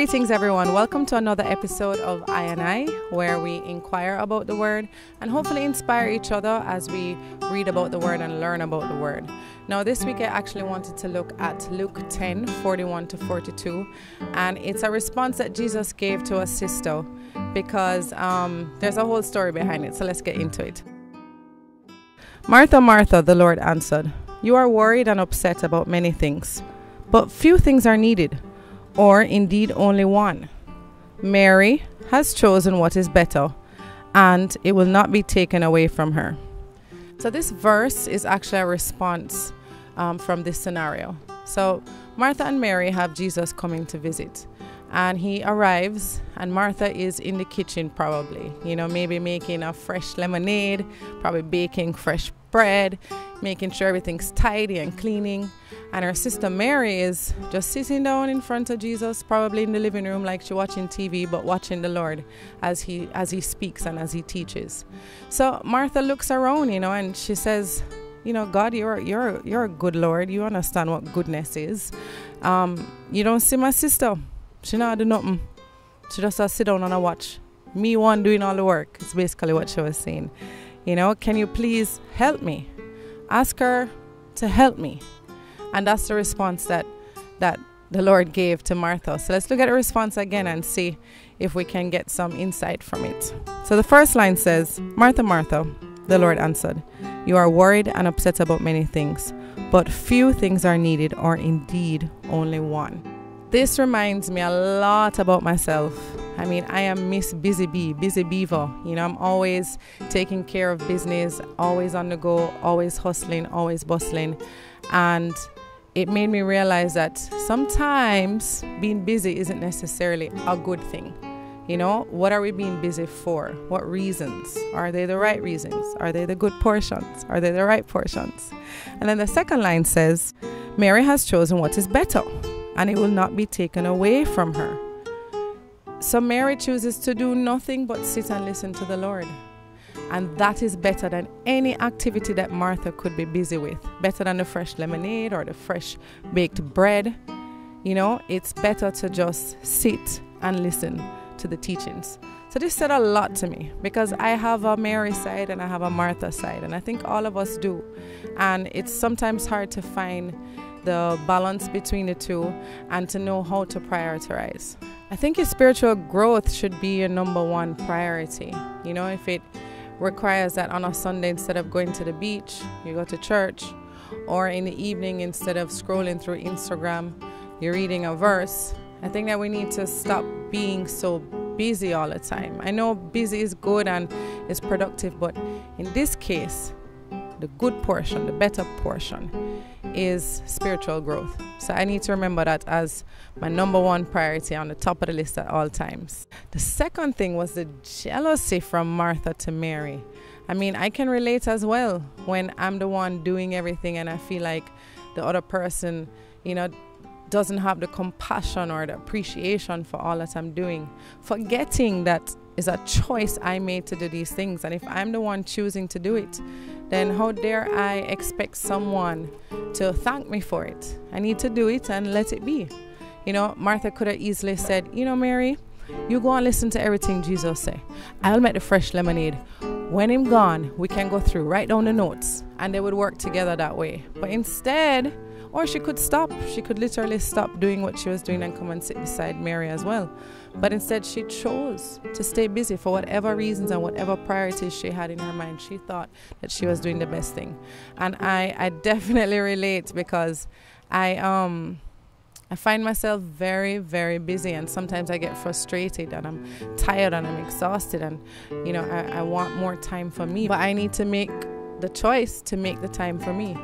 Greetings everyone, welcome to another episode of I, where we inquire about the Word and hopefully inspire each other as we read about the Word and learn about the Word. Now this week I actually wanted to look at Luke 10:41-42, and it's a response that Jesus gave to a sister because there's a whole story behind it, so let's get into it. Martha, Martha, the Lord answered, you are worried and upset about many things, but few things are needed, or indeed only one. Mary has chosen what is better, and it will not be taken away from her. So this verse is actually a response from this scenario. So Martha and Mary have Jesus coming to visit, and he arrives, and Martha is in the kitchen probably, maybe making a fresh lemonade, probably baking fresh bread, making sure everything's tidy and cleaning. And her sister Mary is just sitting down in front of Jesus, probably in the living room like she's watching TV, but watching the Lord as he speaks and as he teaches. So Martha looks around, and she says, God, you're a good Lord. You understand what goodness is. You don't see my sister. She not do nothing. She just sit down and watch. Me one doing all the work. It's basically what she was saying. Can you please help me? Ask her to help me. And that's the response that the Lord gave to Martha. So let's look at the response again and see if we can get some insight from it. So the first line says, Martha, Martha, the Lord answered, you are worried and upset about many things, but few things are needed, or indeed only one. This reminds me a lot about myself. I am Miss Busy Bee, Busy Beaver. I'm always taking care of business, always on the go, always hustling, always bustling. And it made me realize that sometimes being busy isn't necessarily a good thing. What are we being busy for? What reasons? Are they the right reasons? Are they the good portions? Are they the right portions? And then the second line says, Mary has chosen what is better, and it will not be taken away from her. So Mary chooses to do nothing but sit and listen to the Lord. And that is better than any activity that Martha could be busy with. Better than the fresh lemonade or the fresh baked bread. It's better to just sit and listen to the teachings. So this said a lot to me, because I have a Mary side and I have a Martha side, and I think all of us do. And it's sometimes hard to find the balance between the two and to know how to prioritize. I think your spiritual growth should be your number one priority. If it requires that on a Sunday, instead of going to the beach, you go to church, or in the evening, instead of scrolling through Instagram, you're reading a verse. I think that we need to stop being so busy all the time. I know busy is good and is productive, but in this case, the good portion, the better portion, is spiritual growth. So I need to remember that as my number one priority on the top of the list at all times. The second thing was the jealousy from Martha to Mary. I can relate as well when I'm the one doing everything and I feel like the other person, doesn't have the compassion or the appreciation for all that I'm doing. Forgetting that is a choice I made to do these things. And if I'm the one choosing to do it, then how dare I expect someone to thank me for it? I need to do it and let it be. Martha could have easily said, Mary, you go and listen to everything Jesus say. I'll make the fresh lemonade. When I'm gone, we can go through, write down the notes, and they would work together that way. But instead, or she could stop. She could literally stop doing what she was doing and come and sit beside Mary as well. But instead, she chose to stay busy for whatever reasons and whatever priorities she had in her mind. She thought that she was doing the best thing. And I definitely relate, because I find myself very, very busy, and sometimes I get frustrated and I'm tired and I'm exhausted, and I want more time for me. But I need to make the choice to make the time for me.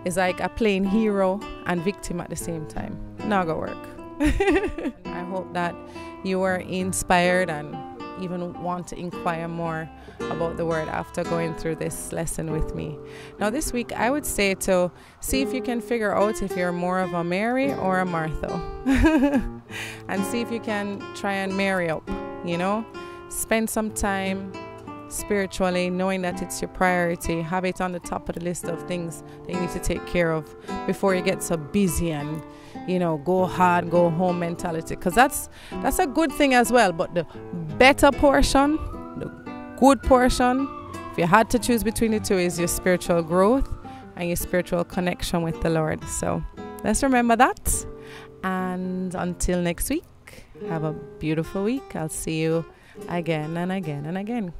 It's like a playing hero and victim at the same time. Not gonna work. I hope that you were inspired and even want to inquire more about the Word after going through this lesson with me. Now this week I would say to see if you can figure out if you're more of a Mary or a Martha. And see if you can try and marry up, Spend some time spiritually, knowing that it's your priority. Have it on the top of the list of things that you need to take care of before you get so busy and, you know, go hard, go home mentality. Because that's a good thing as well. But the better portion, the good portion, if you had to choose between the two, is your spiritual growth and your spiritual connection with the Lord. So let's remember that. And until next week, have a beautiful week. I'll see you again and again and again.